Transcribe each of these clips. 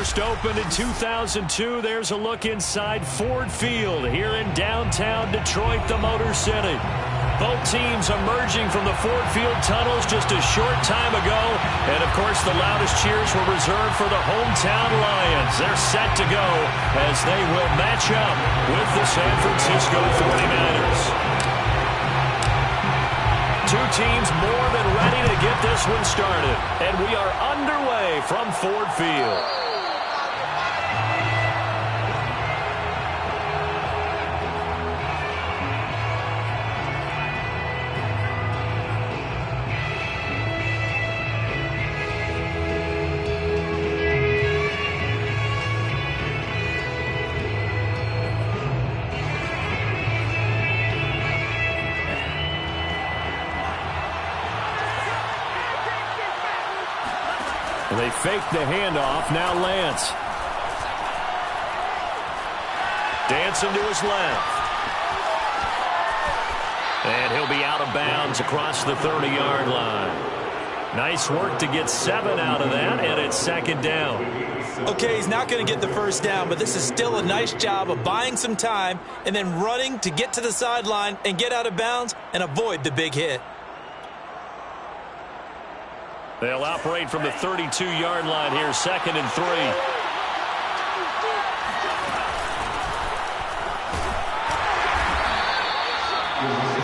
First opened in 2002. There's a look inside Ford Field here in downtown Detroit, the Motor City. Both teams emerging from the Ford Field tunnels just a short time ago. And, of course, the loudest cheers were reserved for the hometown Lions. They're set to go as they will match up with the San Francisco 49ers. Two teams more than ready to get this one started. And we are underway from Ford Field. They fake the handoff. Now Lance. Dancing to his left. And he'll be out of bounds across the 30-yard line. Nice work to get 7 out of that, and it's second down. Okay, he's not going to get the first down, but this is still a nice job of buying some time and then running to get to the sideline and get out of bounds and avoid the big hit. They'll operate from the 32-yard line here, 2nd and 3.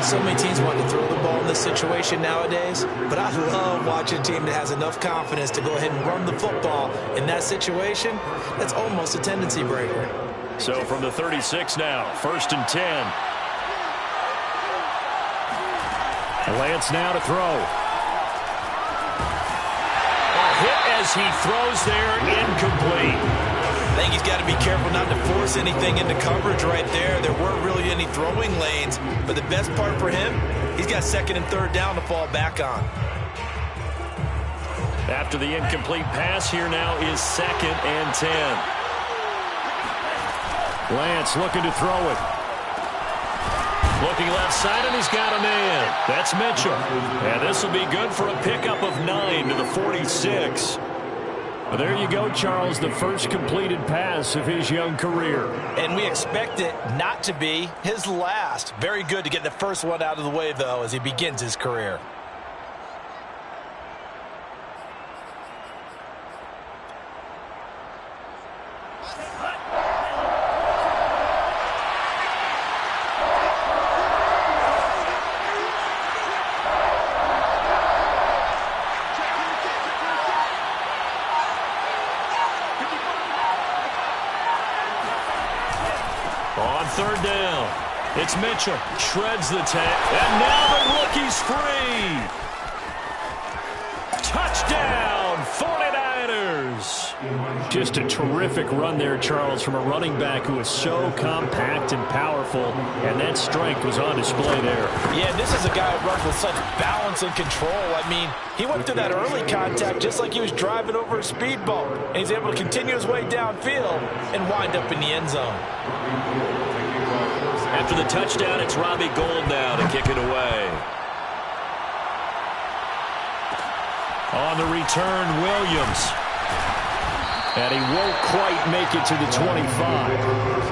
So many teams want to throw the ball in this situation nowadays, but I love watching a team that has enough confidence to go ahead and run the football. In that situation, that's almost a tendency breaker. So from the 36 now, 1st and 10. Lance now to throw. As he throws there, incomplete. I think he's got to be careful not to force anything into coverage right there. There weren't really any throwing lanes, but the best part for him, he's got 2nd and 3rd down to fall back on. After the incomplete pass, here now is 2nd and 10. Lance looking to throw it. Looking left side, and he's got a man. That's Mitchell. And this will be good for a pickup of 9 to the 46. Well, there you go, Charles, the first completed pass of his young career. And we expect it not to be his last. Very good to get the first one out of the way, though, as he begins his career. On 3rd down, it's Mitchell. Shreds the tackle. And now the rookie's free. Touchdown, 49ers. Just a terrific run there, Charles, from a running back who is so compact and powerful. And that strength was on display there. Yeah, this is a guy who runs with such balance and control. I mean, he went through that early contact just like he was driving over a speed bump. And he's able to continue his way downfield and wind up in the end zone. After the touchdown, it's Robbie Gould now to kick it away. On the return, Williams. And he won't quite make it to the 25.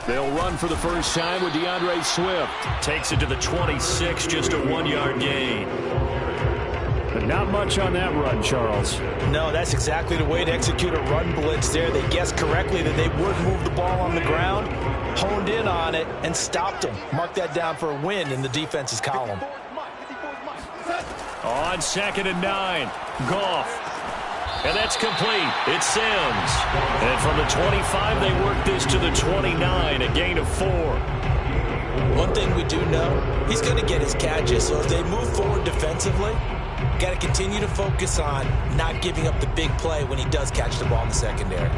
They'll run for the first time with DeAndre Swift. Takes it to the 26, just a 1-yard gain. But not much on that run, Charles. No, that's exactly the way to execute a run blitz there. They guessed correctly that they would move the ball on the ground, honed in on it, and stopped them. Mark that down for a win in the defense's column. On 2nd and 9, Goff. And that's complete. It's Sims. And from the 25, they work this to the 29, a gain of 4. One thing we do know, he's going to get his catches. So as they move forward defensively, got to continue to focus on not giving up the big play when he does catch the ball in the secondary.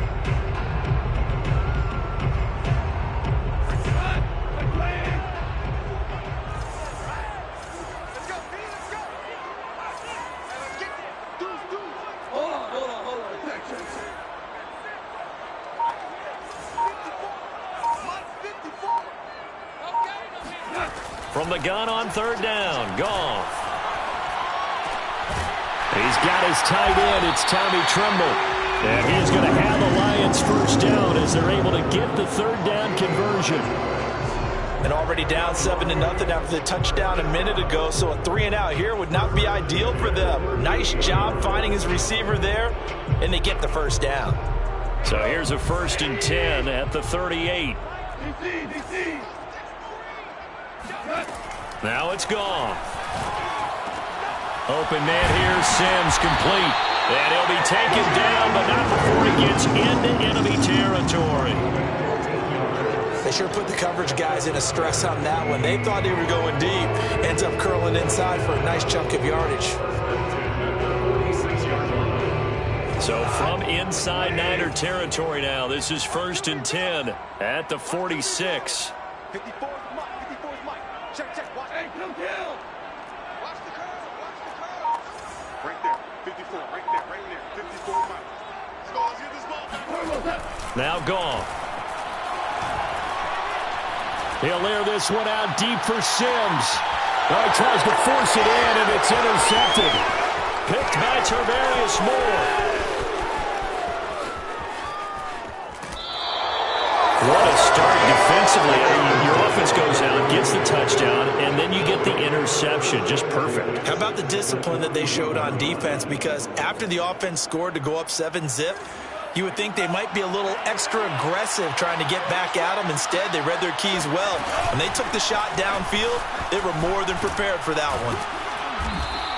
From the gun on third down, Goff. He's got his tight end. It's Tommy Tremble. And he's going to have the Lions first down as they're able to get the third down conversion. And already down 7-0 after the touchdown a minute ago, so a 3-and-out here would not be ideal for them. Nice job finding his receiver there, and they get the first down. So here's a 1st and 10 at the 38. Now it's Goff. Open man here, Sims complete. And he'll be taken down, but not before he gets into enemy territory. They sure put the coverage guys in a stress on that one. They thought they were going deep. Ends up curling inside for a nice chunk of yardage. So from inside Niner territory now, this is 1st and 10 at the 46. 54 is Mike. Check. Watch. Hey, come down. Watch the curve. Right there. 54. Right there. 54 is Mike. Let's get this ball. Now Goff. He'll air this one out deep for Sims. Now he tries to force it in, and it's intercepted. Picked by Tarvarius Moore. What a start defensively. Your offense goes out, gets the touchdown, and then you get the interception. Just perfect. How about the discipline that they showed on defense? Because after the offense scored to go up 7-zip, you would think they might be a little extra aggressive trying to get back at them. Instead, they read their keys well. When they took the shot downfield, they were more than prepared for that one.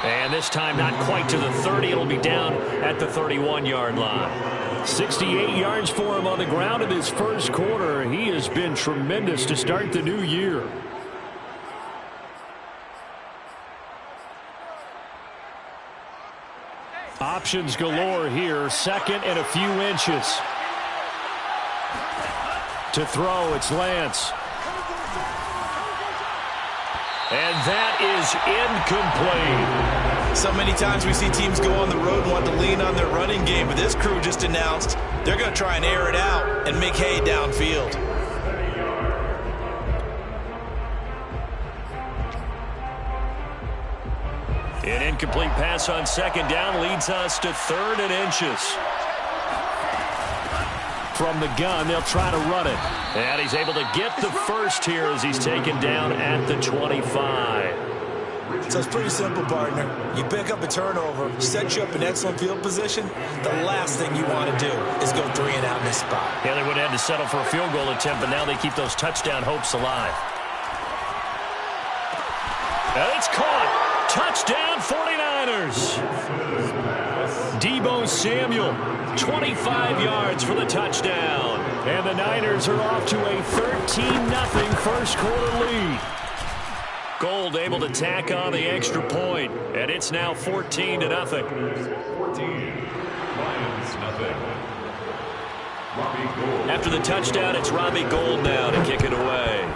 And this time not quite to the 30. It'll be down at the 31-yard line. 68 yards for him on the ground in his first quarter. He has been tremendous to start the new year. Options galore here. 2nd and a few inches. To throw, it's Lance. And that is incomplete. So many times we see teams go on the road and want to lean on their running game, but this crew just announced they're going to try and air it out and make hay downfield. An incomplete pass on 2nd down leads us to 3rd and inches. From the gun, they'll try to run it. And he's able to get the first here as he's taken down at the 25. So it's pretty simple, partner. You pick up a turnover, set you up in excellent field position. The last thing you want to do is go 3-and-out in this spot. Yeah, they would have had to settle for a field goal attempt, but now they keep those touchdown hopes alive. And it's caught. Touchdown 49ers. Deebo Samuel, 25 yards for the touchdown. And the Niners are off to a 13-0 first quarter lead. Gold able to tack on the extra point, and it's now 14-0. 14, Lions nothing. Robbie Gould. After the touchdown, it's Robbie Gould now to kick it away.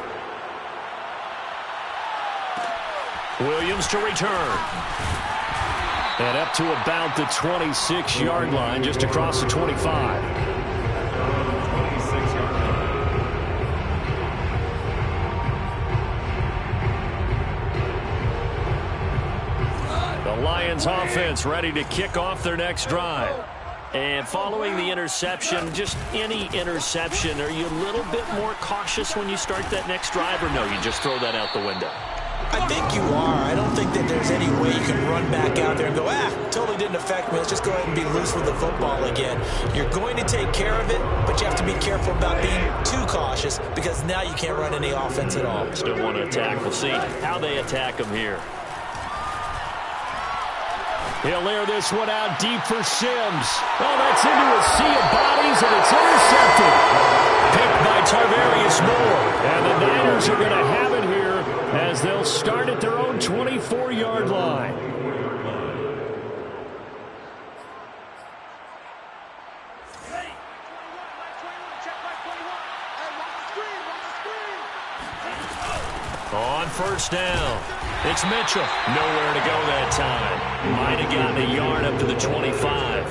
Williams to return. And up to about the 26-yard line, just across the 25. The Lions offense ready to kick off their next drive. And following the interception, just any interception, are you a little bit more cautious when you start that next drive, or no, you just throw that out the window? I think you are. I don't think that there's any way you can run back out there and go, totally didn't affect me. Let's just go ahead and be loose with the football again. You're going to take care of it, but you have to be careful about being too cautious because now you can't run any offense at all. Still want to attack. We'll see how they attack them here. He'll air this one out deep for Sims. Oh, that's into a sea of bodies, and it's intercepted. Picked by Tarvarius Moore. And the Niners are going to have it here as they'll start at their own 24-yard line. On first down, it's Mitchell. Nowhere to go that time. Might have gotten a yard up to the 25.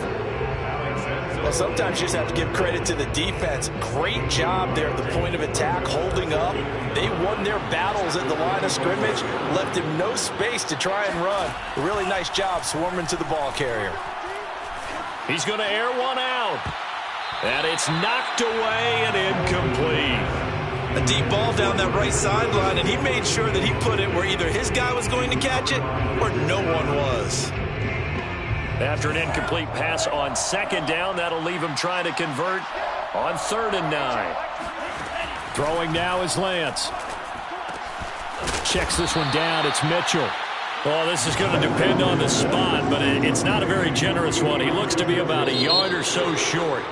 Well, sometimes you just have to give credit to the defense. Great job there at the point of attack, holding up. They won their battles at the line of scrimmage, left him no space to try and run. A really nice job swarming to the ball carrier. He's going to air one out. And it's knocked away and incomplete. A deep ball down that right sideline, and he made sure that he put it where either his guy was going to catch it or no one was. After an incomplete pass on second down, that'll leave him trying to convert on 3rd and 9. Throwing now is Lance. Checks this one down. It's Mitchell. Well, this is going to depend on the spot, but it's not a very generous one. He looks to be about a yard or so short.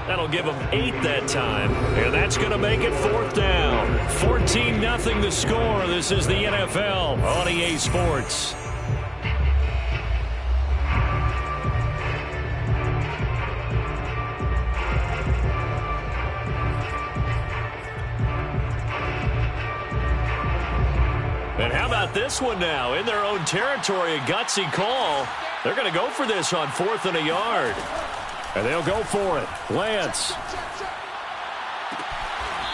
That'll give him 8 that time, and that's going to make it 4th down. 14-0 the score. This is the NFL on EA Sports. And how about this one now? In their own territory, a gutsy call. They're going to go for this on 4th and a yard. And they'll go for it. Lance.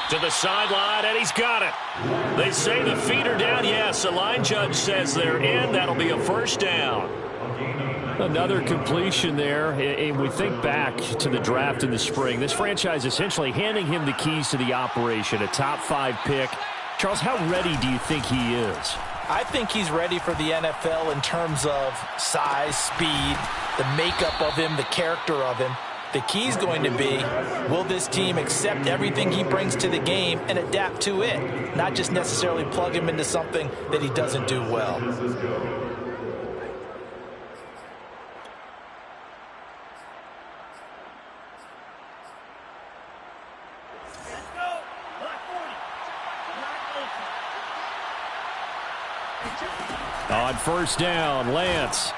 To the sideline, and he's got it. They say the feet are down. Yes, the line judge says they're in. That'll be a 1st down. Another completion there. And we think back to the draft in the spring. This franchise essentially handing him the keys to the operation, a top 5 pick. Charles, how ready do you think he is? I think he's ready for the NFL in terms of size, speed, the makeup of him, the character of him. The key's going to be, will this team accept everything he brings to the game and adapt to it, not just necessarily plug him into something that he doesn't do well. On 1st down, Lance.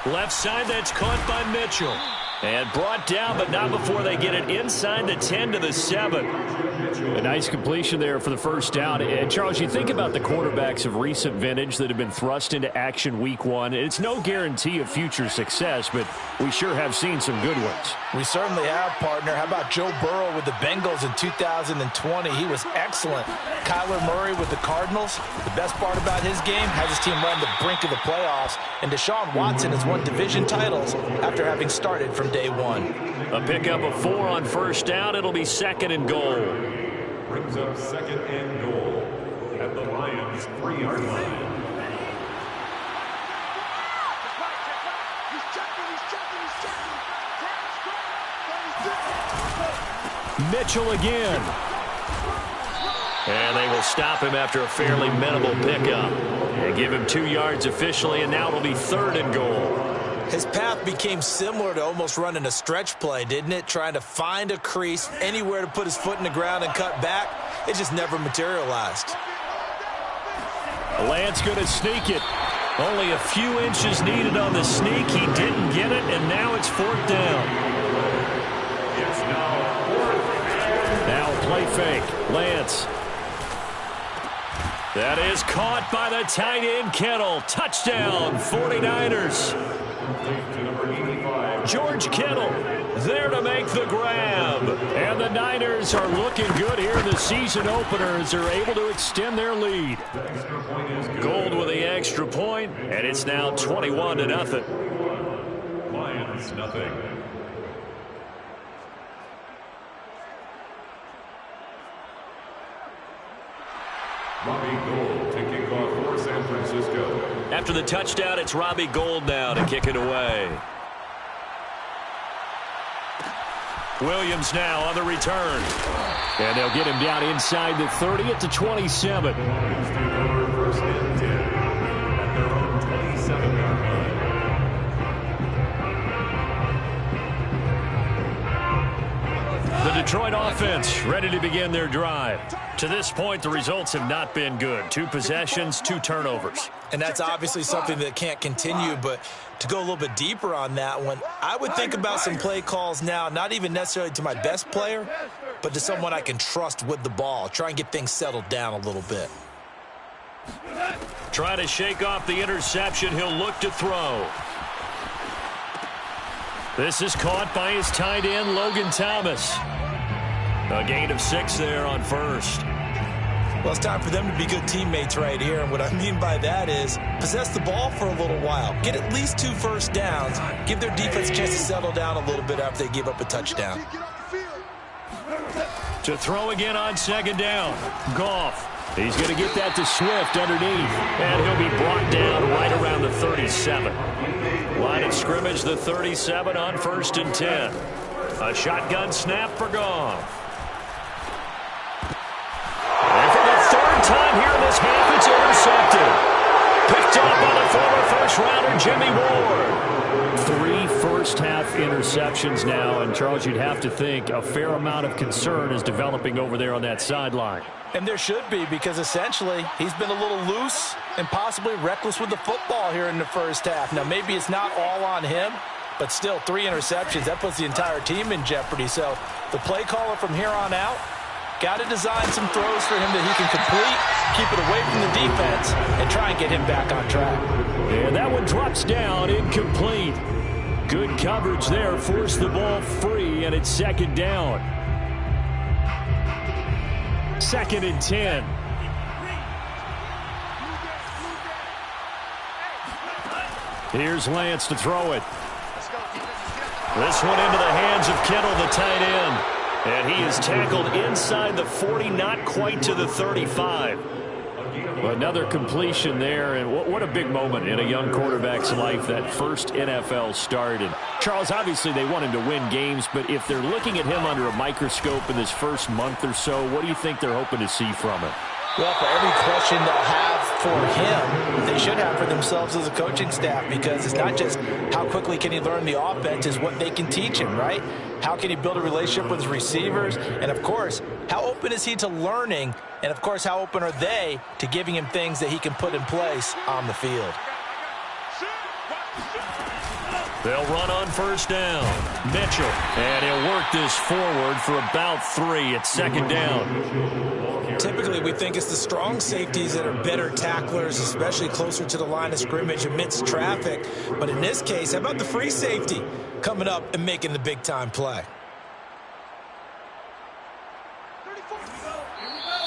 Left side, that's caught by Mitchell. And brought down, but not before they get it inside the 10 to the 7. A nice completion there for the 1st down. And Charles, you think about the quarterbacks of recent vintage that have been thrust into action week 1. It's no guarantee of future success, but we sure have seen some good ones. We certainly have, partner. How about Joe Burrow with the Bengals in 2020? He was excellent. Kyler Murray with the Cardinals. The best part about his game, has his team right on the brink of the playoffs. And Deshaun Watson has won division titles after having started from day 1. A pickup of 4 on 1st down. It'll be 2nd and goal. Brings up 2nd and goal at the Lions' 3-yard line. Mitchell again. And they will stop him after a fairly minimal pickup. They give him 2 yards officially, and now it'll be 3rd and goal. His path became similar to almost running a stretch play, didn't it? Trying to find a crease, anywhere to put his foot in the ground and cut back. It just never materialized. Lance going to sneak it. Only a few inches needed on the sneak. He didn't get it, and now it's 4th down. It's now 4th. Now play fake. Lance. That is caught by the tight end, Kittle. Touchdown, 49ers. George Kittle there to make the grab. And the Niners are looking good here in the season opener as they're able to extend their lead. Gold with the extra point, and it's now 21-0. Lions nothing. Robbie Gould to kick off for San Francisco. After the touchdown, it's Robbie Gould now to kick it away. Williams now on the return. And they'll get him down inside the 30 at the 27. First and 10 at their own 27-yard line. The Detroit offense ready to begin their drive. To this point, the results have not been good. 2 possessions, 2 turnovers. And that's obviously something that can't continue, but to go a little bit deeper on that one, I would think about some play calls now, not even necessarily to my best player, but to someone I can trust with the ball. Try and get things settled down a little bit. Try to shake off the interception. He'll look to throw. This is caught by his tight end, Logan Thomas. A gain of 6 there on first. Well, it's time for them to be good teammates right here. And what I mean by that is possess the ball for a little while. Get at least 2 first downs. Give their defense a chance to settle down a little bit after they give up a touchdown. To throw again on second down. Goff. He's going to get that to Swift underneath. And he'll be brought down right around the 37. Line of scrimmage, the 37 on 1st and 10. A shotgun snap for Goff. And for the 3rd time here in this half, it's intercepted. Picked up by the former first-rounder, Jimmy Ward. 3 first-half interceptions now, and Charles, you'd have to think a fair amount of concern is developing over there on that sideline. And there should be, because essentially he's been a little loose and possibly reckless with the football here in the first half. Now, maybe it's not all on him, but still 3 interceptions. That puts the entire team in jeopardy. So the play caller from here on out got to design some throws for him that he can complete, keep it away from the defense, and try and get him back on track. And that one drops down, incomplete. Good coverage there, forced the ball free, and it's 2nd down. 2nd and 10. Here's Lance to throw it. This one into the hands of Kittle, the tight end. And he is tackled inside the 40, not quite to the 35. Another completion there, and what a big moment in a young quarterback's life, that first NFL start. And Charles, obviously they want him to win games, but if they're looking at him under a microscope in this first month or so, what do you think they're hoping to see from him? Well, for every question they'll have for him, they should have for themselves as a coaching staff, because it's not just how quickly can he learn the offense, it's what they can teach him, right? How can he build a relationship with his receivers? And, of course, how open is he to learning? And, of course, how open are they to giving him things that he can put in place on the field? They'll run on first down. Mitchell, and he'll work this forward for about 3 at 2nd down. Typically, we think it's the strong safeties that are better tacklers, especially closer to the line of scrimmage amidst traffic. But in this case, how about the free safety coming up and making the big-time play?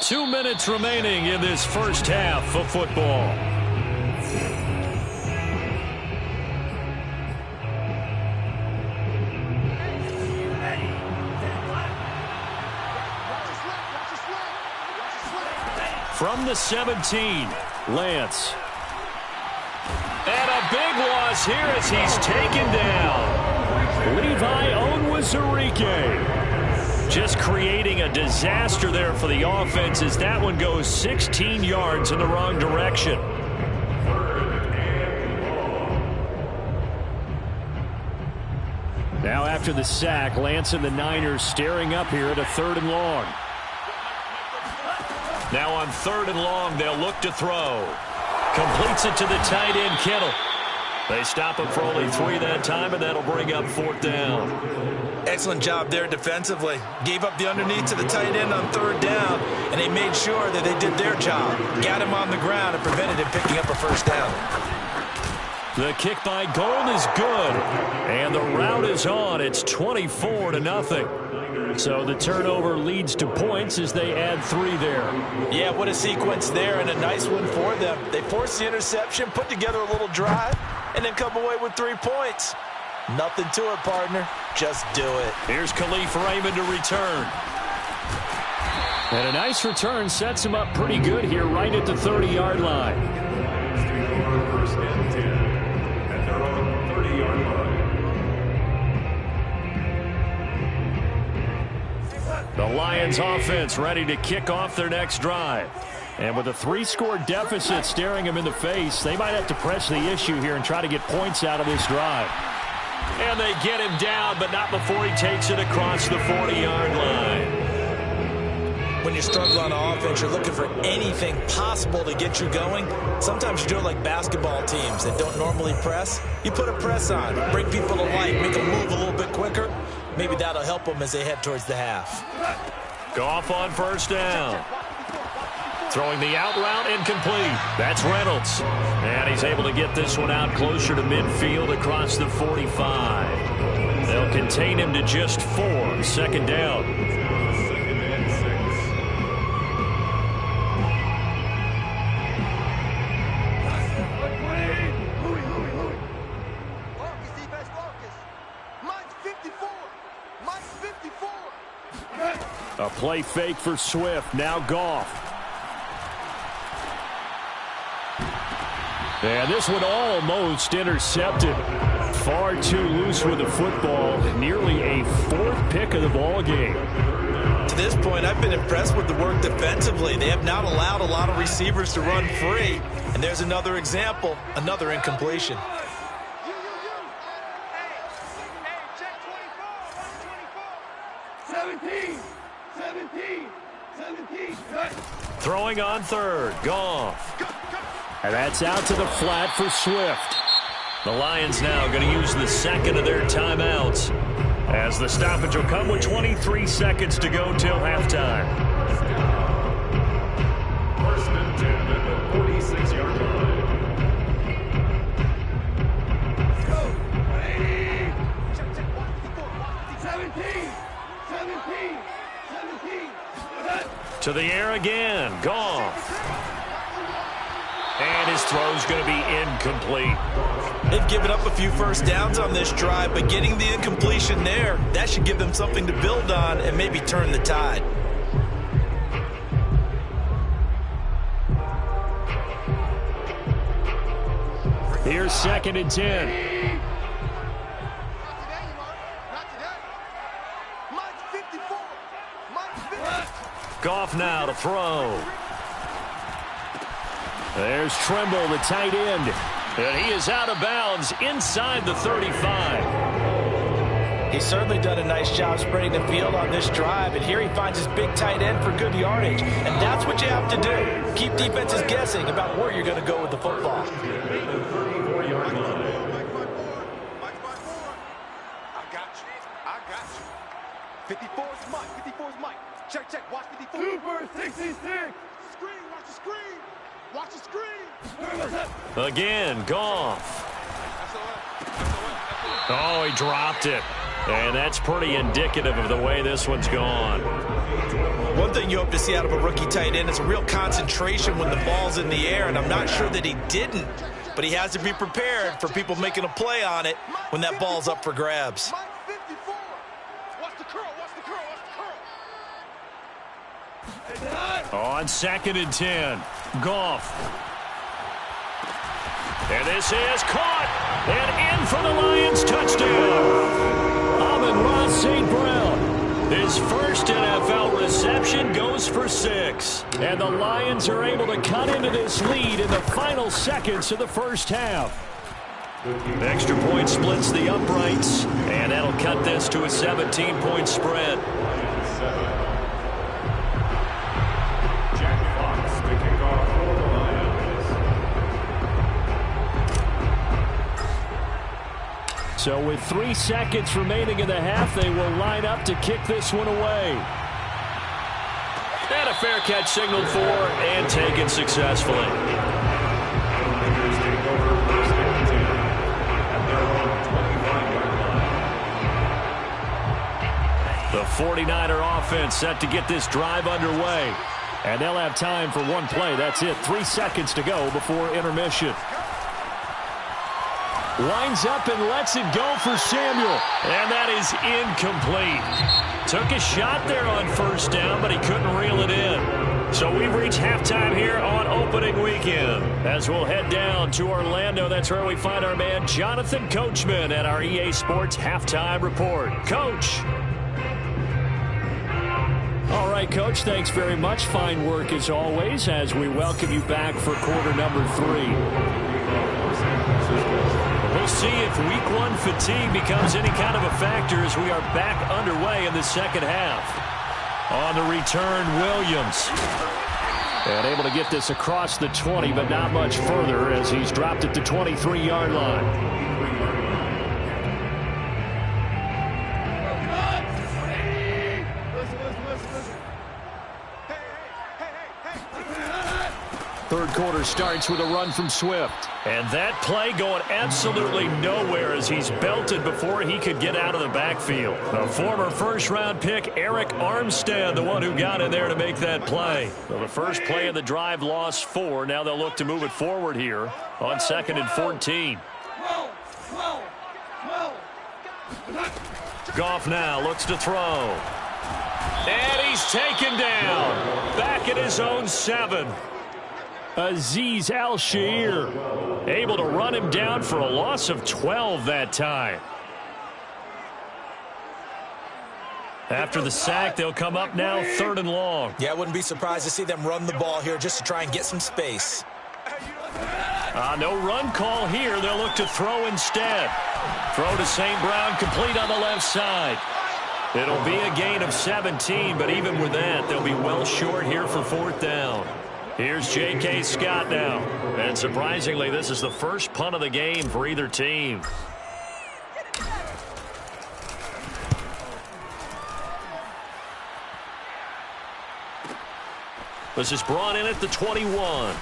2 minutes remaining in this first half of football. From the 17, Lance. And a big loss here as he's taken down. Levi Onwuzurike. Just creating a disaster there for the offense as that one goes 16 yards in the wrong direction. Now after the sack, Lance and the Niners staring up here at a 3rd and long. Now on 3rd and long, they'll look to throw. Completes it to the tight end, Kittle. They stop him for only 3 that time, and that'll bring up 4th down. Excellent job there defensively. Gave up the underneath to the tight end on 3rd down, and they made sure that they did their job. Got him on the ground and prevented him picking up a 1st down. The kick by Gold is good, and the route is on. It's 24-0. So the turnover leads to points as they add 3 there. Yeah, what a sequence there, and a nice one for them. They forced the interception, put together a little drive, and then come away with 3 points. Nothing to it, partner. Just do it. Here's Khalif Raymond to return. And a nice return sets him up pretty good here right at the 30-yard line. First and 10. And they're on the 30-yard line. The Lions offense ready to kick off their next drive. And with a 3-score deficit staring them in the face, they might have to press the issue here and try to get points out of this drive. And they get him down, but not before he takes it across the 40-yard line. When you struggle on offense, you're looking for anything possible to get you going. Sometimes you do it like basketball teams that don't normally press. You put a press on, bring people to life, make them move a little bit quicker. Maybe that'll help them as they head towards the half. Goff on first down. Throwing the out route, incomplete. That's Reynolds. And he's able to get this one out closer to midfield across the 45. They'll contain him to just 4. Second down. Second and 6. Focus, defense, focus. Mine's 54. Mine's 54. A play fake for Swift. Now Goff. And this one almost intercepted. Far too loose with the football. Nearly a 4th pick of the ball game. To this point, I've been impressed with the work defensively. They have not allowed a lot of receivers to run free. And there's another example, another incompletion. You. Hey, check 24. 17. Throwing on third. Goff. And that's out to the flat for Swift. The Lions now going to use the second of their timeouts, as the stoppage will come with 23 seconds to go till halftime. First and 10 at the 46-yard line. Check. 17. To the air again. Goff. And his throw's going to be incomplete. They've given up a few first downs on this drive, but getting the incompletion there, that should give them something to build on and maybe turn the tide. Here's second and 10. Not today. Mine's 54. Mine's 50. Goff now to throw. There's Tremble, the tight end. And he is out of bounds inside the 35. He's certainly done a nice job spreading the field on this drive, and here he finds his big tight end for good yardage. And that's what you have to do. Keep defenses guessing about where you're going to go with the football. Mike's by 4. I got you. 54's Mike. 54's Mike. Check. Watch 54. Super 66. Screen. Watch the screen. Watch the screen. Again, Goff. Oh, he dropped it. And that's pretty indicative of the way this one's gone. One thing you hope to see out of a rookie tight end is a real concentration when the ball's in the air, and I'm not sure that he didn't, but he has to be prepared for people making a play on it when that ball's up for grabs. Mike's 54. Watch the curl. On second and 10, Goff. And this is caught. And in for the Lions touchdown. Amon-Ra St. Brown. His first NFL reception goes for 6. And the Lions are able to cut into this lead in the final seconds of the first half. Extra point splits the uprights. And that'll cut this to a 17-point spread. So with 3 seconds remaining in the half, they will line up to kick this one away. And a fair catch signaled for and taken successfully. The 49er offense set to get this drive underway. And they'll have time for one play. That's it. 3 seconds to go before intermission. Lines up and lets it go for Samuel. And that is incomplete. Took a shot there on first down, but he couldn't reel it in. So we've reached halftime here on opening weekend. As we'll head down to Orlando, that's where we find our man Jonathan Coachman at our EA Sports Halftime Report. Coach. All right, Coach, thanks very much. Fine work as always as we welcome you back for quarter number 3. We'll see if week 1 fatigue becomes any kind of a factor as we are back underway in the second half. On the return, Williams. And able to get this across the 20, but not much further as he's dropped at the 23-yard line. third quarter starts with a run from Swift. And that play going absolutely nowhere as he's belted before he could get out of the backfield. A former first-round pick, Eric Armstead, the one who got in there to make that play. So the first play of the drive lost 4. Now they'll look to move it forward here on 2nd and 14. Goff now looks to throw. And he's taken down. Back at his own 7. Azeez Al-Shaair able to run him down for a loss of 12 that time. After the sack, they'll come up now 3rd and long. Yeah, I wouldn't be surprised to see them run the ball here just to try and get some space. No run call here. They'll look to throw instead. Throw to St. Brown, complete on the left side. It'll be a gain of 17, but even with that, they'll be well short here for 4th down. Here's J.K. Scott now. And surprisingly, this is the first punt of the game for either team. This is brought in at the 21.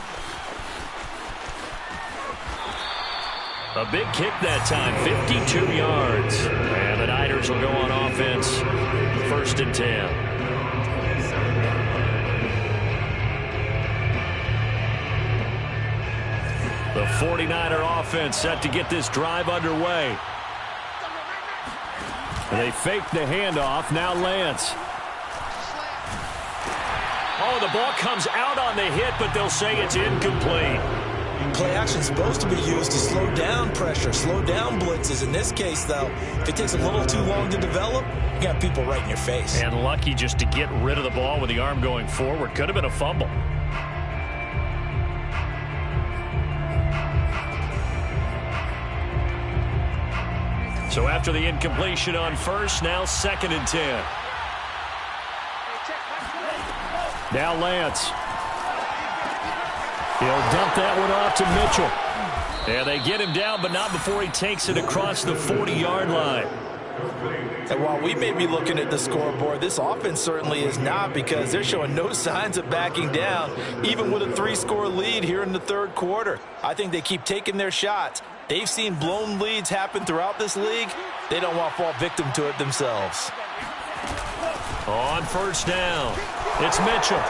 A big kick that time, 52 yards. And the Niners will go on offense, 1st and 10. The 49er offense set to get this drive underway. They fake the handoff. Now Lance. Oh, the ball comes out on the hit, but they'll say it's incomplete. Play action is supposed to be used to slow down pressure, slow down blitzes. In this case, though, if it takes a little too long to develop, you got people right in your face. And lucky just to get rid of the ball with the arm going forward. Could have been a fumble. So after the incompletion on first, now 2nd and 10. Now Lance. He'll dump that one off to Mitchell. And they get him down, but not before he takes it across the 40-yard line. And while we may be looking at the scoreboard, this offense certainly is not, because they're showing no signs of backing down, even with a 3-score lead here in the 3rd quarter. I think they keep taking their shots. They've seen blown leads happen throughout this league. They don't want to fall victim to it themselves. On 1st down, it's Mitchell.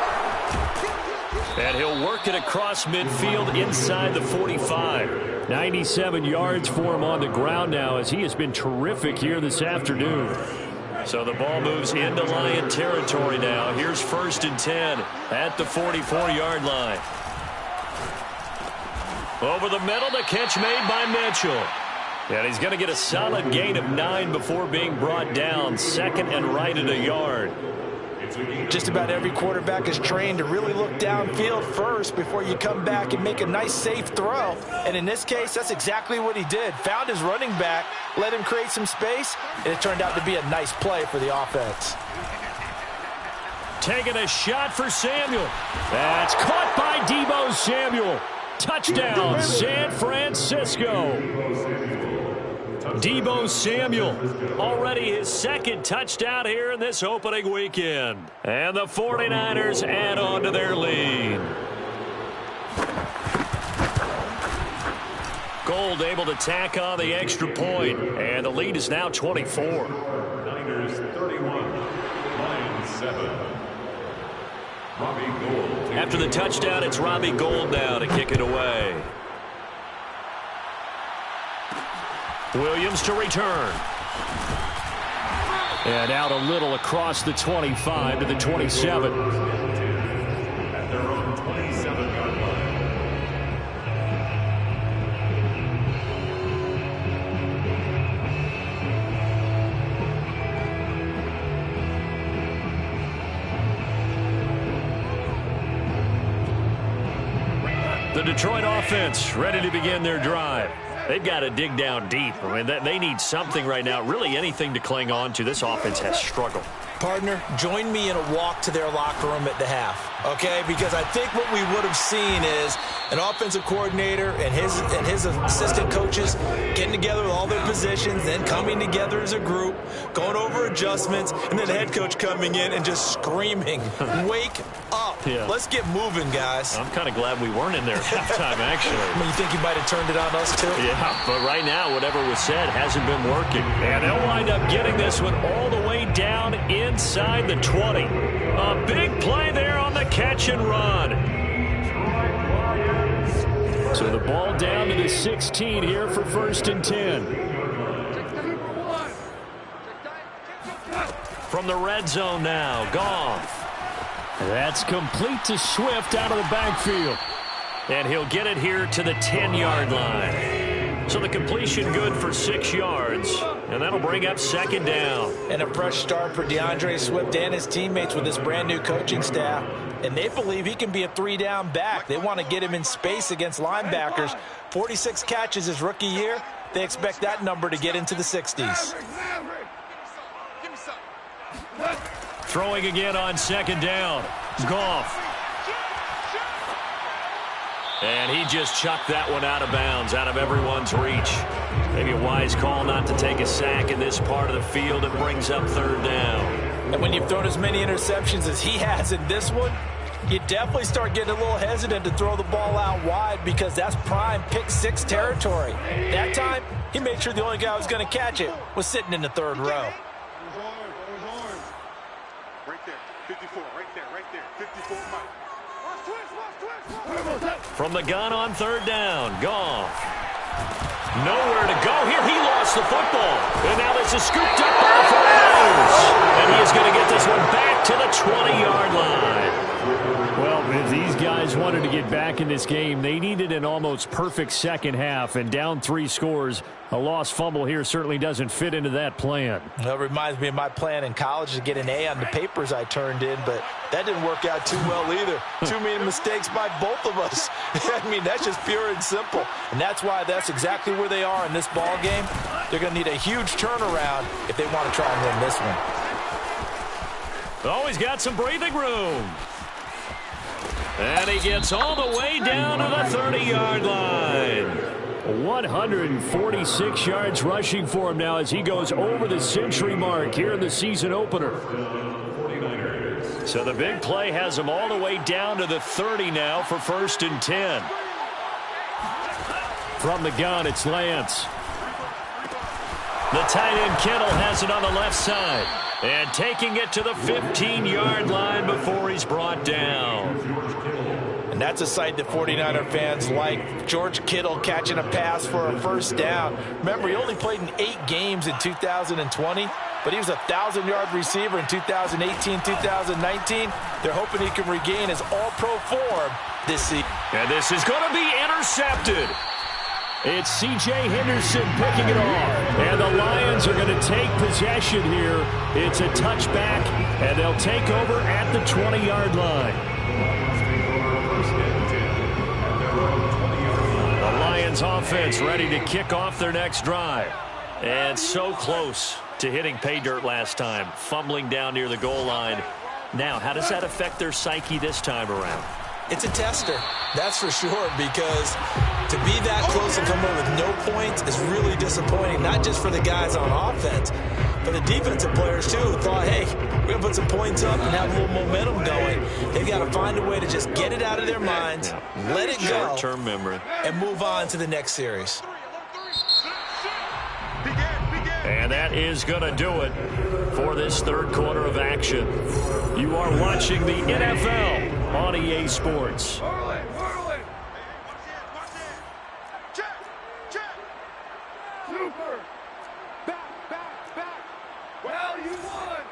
And he'll work it across midfield inside the 45. 97 yards for him on the ground now, as he has been terrific here this afternoon. So the ball moves into Lion territory now. Here's 1st and 10 at the 44-yard line. Over the middle, the catch made by Mitchell. And he's going to get a solid gain of 9 before being brought down. 2nd and right at a yard. Just about every quarterback is trained to really look downfield first before you come back and make a nice, safe throw. And in this case, that's exactly what he did. Found his running back, let him create some space, and it turned out to be a nice play for the offense. Taking a shot for Samuel. That's caught by Deebo Samuel. Touchdown, San Francisco. Deebo Samuel, already his 2nd touchdown here in this opening weekend. And the 49ers add on to their lead. Gold able to tack on the extra point, and the lead is now 24. Niners 31, Lions 7. Robbie Gould. After the touchdown, it's Robbie Gould now to kick it away. Williams to return. And out a little across the 25 to the 27. At their own 27-yard line. The Detroit offense ready to begin their drive. They've got to dig down deep. I mean, they need something right now, really anything to cling on to. This offense has struggled. Partner, join me in a walk to their locker room at the half, okay? Because I think what we would have seen is an offensive coordinator and his assistant coaches getting together with all their positions, then coming together as a group, going over adjustments, and then the head coach coming in and just screaming, "Wake up!" Yeah. Let's get moving, guys. I'm kind of glad we weren't in there at halftime, actually. I mean, you think you might have turned it on us, too? Yeah, but right now, whatever was said hasn't been working. And they'll wind up getting this one all the way down inside the 20. A big play there on the catch and run. So the ball down to the 16 here for 1st and 10. From the red zone now, Goff. That's complete to Swift out of the backfield. And he'll get it here to the 10-yard line. So the completion good for 6 yards. And that'll bring up 2nd down. And a fresh start for DeAndre Swift and his teammates with this brand-new coaching staff. And they believe he can be a 3-down back. They want to get him in space against linebackers. 46 catches his rookie year. They expect that number to get into the 60s. Throwing again on 2nd down. Goff. And he just chucked that one out of bounds, out of everyone's reach. Maybe a wise call not to take a sack in this part of the field. It brings up 3rd down. And when you've thrown as many interceptions as he has in this one, you definitely start getting a little hesitant to throw the ball out wide because that's prime pick 6 territory. That time, he made sure the only guy who was going to catch it was sitting in the 3rd row. Right there, 54, right there, 54 Mike. From the gun on 3rd down, Goff. Nowhere to go here. He lost the football. And now this is scooped up by the 49ers. And he is going to get this one back to the 20-yard line. Well, if these guys wanted to get back in this game, they needed an almost perfect second half. And down 3 scores, a lost fumble here certainly doesn't fit into that plan. That reminds me of my plan in college to get an A on the papers I turned in, but that didn't work out too well either. Too many mistakes by both of us. I mean, that's just pure and simple. And that's why that's exactly where they are in this ball game. They're going to need a huge turnaround if they want to try and win this one. Oh, he's got some breathing room. And he gets all the way down to the 30-yard line. 146 yards rushing for him now as he goes over the century mark here in the season opener. So the big play has him all the way down to the 30 now for 1st and 10. From the gun, it's Lance. The tight end Kittle has it on the left side. And taking it to the 15-yard line before he's brought down. And that's a sight that 49er fans like. George Kittle catching a pass for a 1st down. Remember, he only played in 8 games in 2020, but he was a 1,000-yard receiver in 2018, 2019. They're hoping he can regain his all-pro form this season. And this is going to be intercepted. It's C.J. Henderson picking it off. And the Lions are going to take possession here. It's a touchback, and they'll take over at the 20-yard line. The Lions offense ready to kick off their next drive. And so close to hitting pay dirt last time, fumbling down near the goal line. Now, how does that affect their psyche this time around? It's a tester, that's for sure, because to be that close and come away with no points is really disappointing, not just for the guys on offense, but the defensive players, too, who thought, hey, we're going to put some points up and have a little momentum going. They've got to find a way to just get it out of their minds, let it go, short-term memory, and move on to the next series. And that is going to do it for this 3rd quarter of action. You are watching the NFL on EA Sports. Super. Back. Well, you won.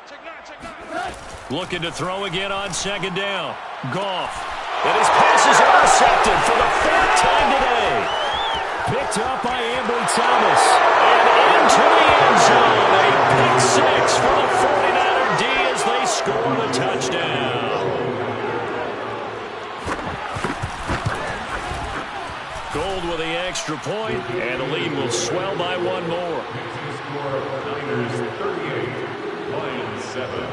Check 9. Looking to throw again on 2nd down. Goff. And his pass is intercepted for the 4th time today. Picked up by Ambry Thomas. And into the end zone. A pick 6 for the 49er D as they score the touchdown. Gold with the extra point, and the lead will swell by 1 more. Niners 38, Lions 7.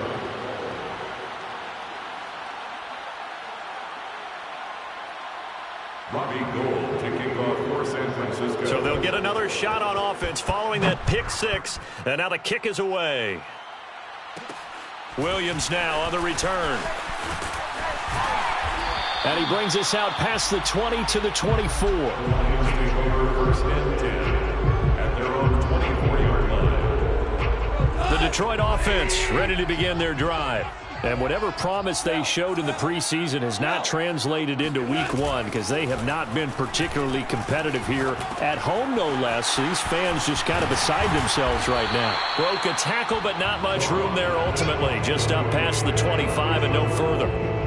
Robbie Gould taking off for San Francisco. So they'll get another shot on offense following that pick 6, and now the kick is away. Williams now on the return. And he brings us out past the 20 to the 24. The Lions take over first and 10 at their own 24-yard line. The Detroit offense ready to begin their drive. And whatever promise they showed in the preseason has not translated into week one because they have not been particularly competitive here at home, no less. These fans just kind of beside themselves right now. Broke a tackle, but not much room there ultimately. Just up past the 25 and no further.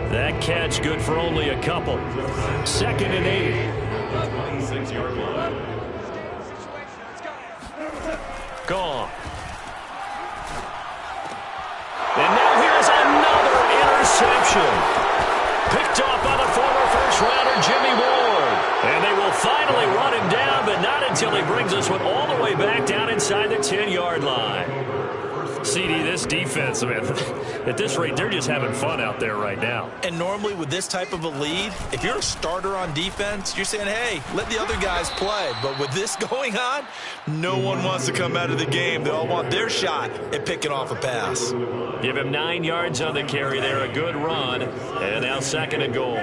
That catch good for only a couple. 2nd and 8. 26-yard line. Gone. And now here's another interception. Picked off by the former first-rounder Jimmy Ward. And they will finally run him down, but not until he brings us one all the way back down inside the 10-yard line. CD, this defense, man, at this rate, they're just having fun out there right now. And normally with this type of a lead, if you're a starter on defense, you're saying, hey, let the other guys play. But with this going on, no one wants to come out of the game. They all want their shot at picking off a pass. Give him 9 yards on the carry there, a good run. And now 2nd and goal.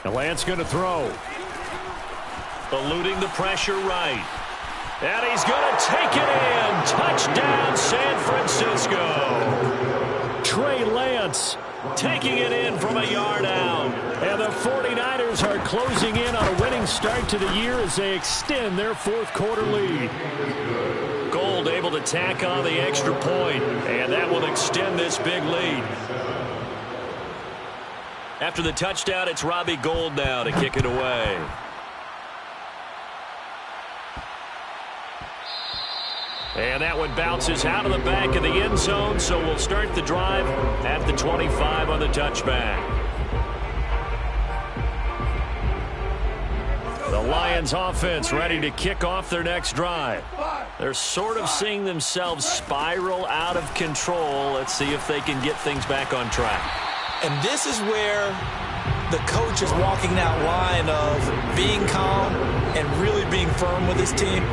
And Lance going to throw. Eluding the pressure right. And he's going to take it in. Touchdown, San Francisco. Trey Lance taking it in from a yard out. And the 49ers are closing in on a winning start to the year as they extend their 4th quarter lead. Gold able to tack on the extra point, and that will extend this big lead. After the touchdown, it's Robbie Gould now to kick it away. And that one bounces out of the back of the end zone, so we'll start the drive at the 25 on the touchback. The Lions offense ready to kick off their next drive. They're sort of seeing themselves spiral out of control. Let's see if they can get things back on track. And this is where the coach is walking that line of being calm and really being firm with his team.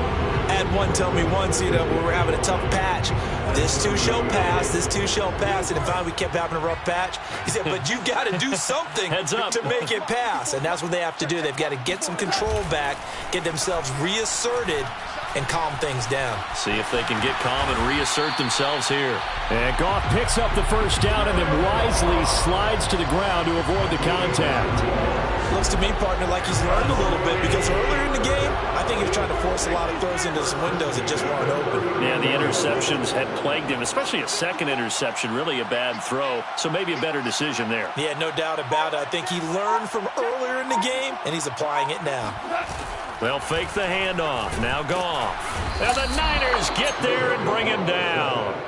I had one tell me once, we were having a tough patch. This too shall pass, this too shall pass. And finally we kept having a rough patch. He said, but you got to do something to make it pass. And that's what they have to do. They've got to get some control back, get themselves reasserted, and calm things down. See if they can get calm and reassert themselves here. And Goff picks up the first down and then wisely slides to the ground to avoid the contact. Looks to me, partner, like he's learned a little bit because earlier in the game, I think he was trying to force a lot of throws into some windows that just weren't open. Yeah, the interceptions had plagued him, especially a second interception, really a bad throw. So maybe a better decision there. Yeah, no doubt about it. I think he learned from earlier in the game, and he's applying it now. They'll fake the handoff. Now Goff. And the Niners get there and bring him down.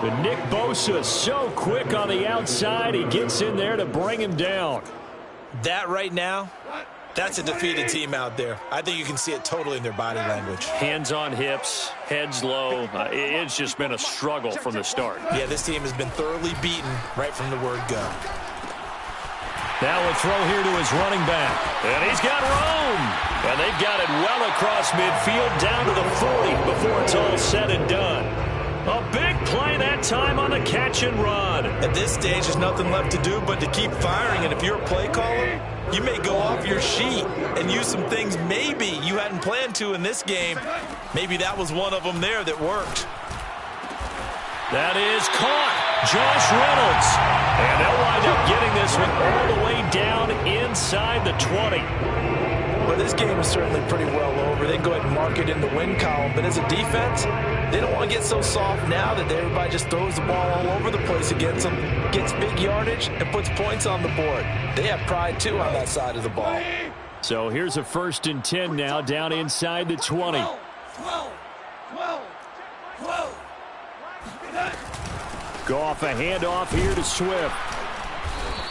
But Nick Bosa so quick on the outside, he gets in there to bring him down. That right now, that's a defeated team out there. I think you can see it totally in their body language. Hands on hips, heads low. It's just been a struggle from the start. Yeah, this team has been thoroughly beaten right from the word go. Now a throw here to his running back. And he's got room. And they've got it well across midfield down to the 40 before it's all said and done. A big play that time on the catch and run. At this stage, there's nothing left to do but to keep firing. And if you're a play caller, you may go off your sheet and use some things maybe you hadn't planned to in this game. Maybe that was one of them there that worked. That is caught. Josh Reynolds. And they'll wind up getting this one all the way down inside the 20. Well, this game is certainly pretty well over. They can go ahead and mark it in the win column. But as a defense, they don't want to get so soft now that everybody just throws the ball all over the place against them, gets big yardage, and puts points on the board. They have pride, too, on that side of the ball. So here's a 1st and 10 now down inside the 20. 12. Goff a handoff here to Swift.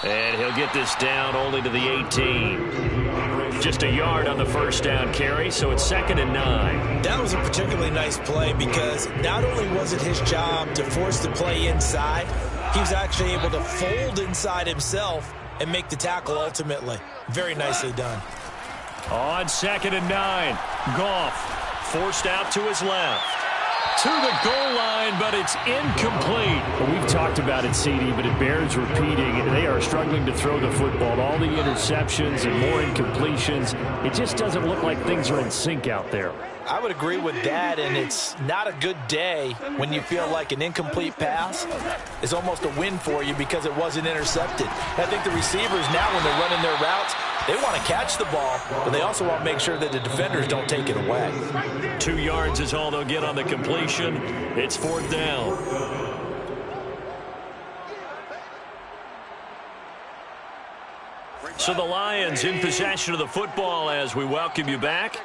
And he'll get this down only to the 18. Just a yard on the first down carry, so it's 2nd and 9. That was a particularly nice play because not only was it his job to force the play inside, he was actually able to fold inside himself and make the tackle ultimately. Very nicely done. On 2nd and 9, Goff forced out to his left. To the goal line, but it's incomplete. Well, we've talked about it, CD, but it bears repeating. They are struggling to throw the football. All the interceptions and more incompletions. It just doesn't look like things are in sync out there. I would agree with that, and it's not a good day when you feel like an incomplete pass is almost a win for you because it wasn't intercepted. I think the receivers now, when they're running their routes, they want to catch the ball, but they also want to make sure that the defenders don't take it away. 2 yards is all they'll get on the completion. It's 4th down. So the Lions in possession of the football as we welcome you back.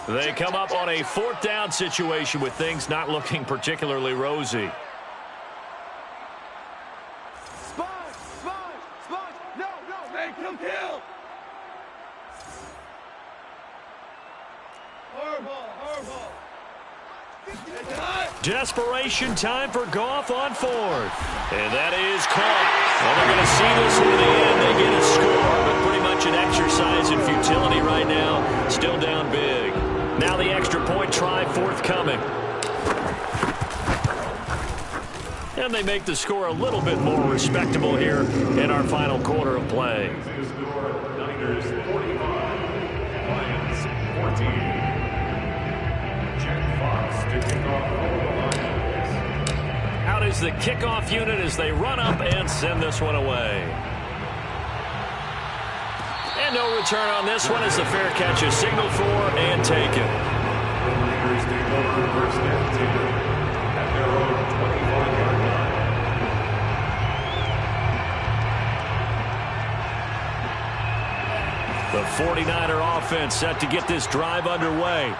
They come up on a 4th down situation with things not looking particularly rosy. Desperation time for Goff on 4th. And that is caught. Well, they're going to see this in the end. They get a score, but pretty much an exercise in futility right now. Still down big. Now the extra point try forthcoming. And they make the score a little bit more respectable here in our final quarter of play. Niners 45, Lions 14. Jack Fox to kick off for the Lions. Out is the kickoff unit as they run up and send this one away. And no return on this one as the fair catch is signaled for and taken. The Niners take over 1st and 10 at their own 25-yard line. The 49er offense set to get this drive underway.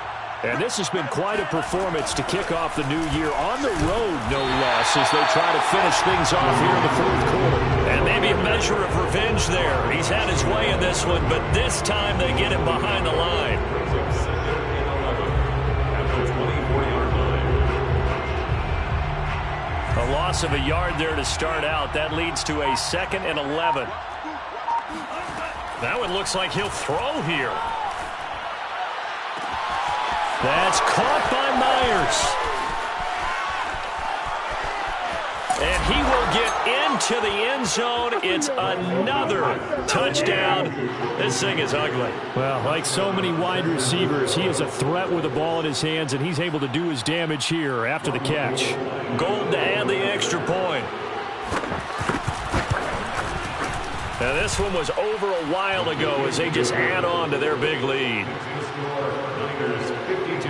And this has been quite a performance to kick off the new year on the road, no less, as they try to finish things off here in the 4th quarter. And maybe a measure of revenge there. He's had his way in this one, but this time they get him behind the line. Second and 11 at the 24-yard line. A loss of a yard there to start out. That leads to a 2nd and 11. That one looks like he'll throw here. That's caught by Myers. And he will get into the end zone. It's another touchdown. This thing is ugly. Well, like so many wide receivers, he is a threat with the ball in his hands, and he's able to do his damage here after the catch. Gold to add the extra point. Now this one was over a while ago as they just add on to their big lead. Niners 52,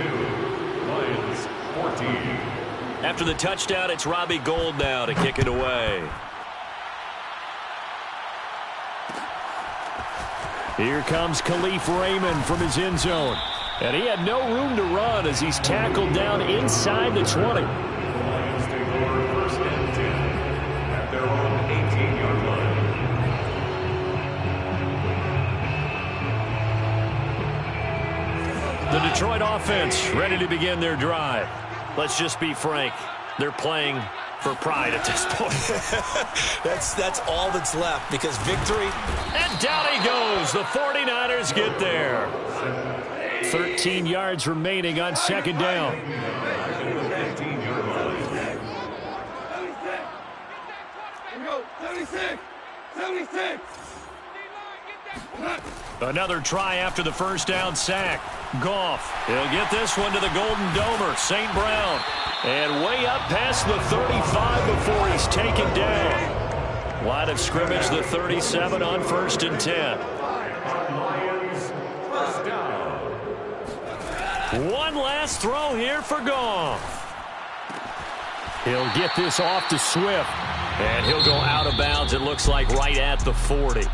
Lions 14. After the touchdown, it's Robbie Gould now to kick it away. Here comes Khalif Raymond from his end zone. And he had no room to run as he's tackled down inside the 20. Lions take over 1st and 10 at their own 18-yard line. The Detroit offense ready to begin their drive. Let's just be frank. They're playing for pride at this point. That's all that's left because victory. And down he goes. The 49ers get there. 13 yards remaining on 2nd down. 18-yard line. 76. Another try after the 1st down sack. Goff. He'll get this one to the Golden Domer, St. Brown. And way up past the 35 before he's taken down. Line of scrimmage, the 37 on 1st and 10. Lions, 1st down. One last throw here for Goff. He'll get this off to Swift. And he'll go out of bounds, it looks like, right at the 40.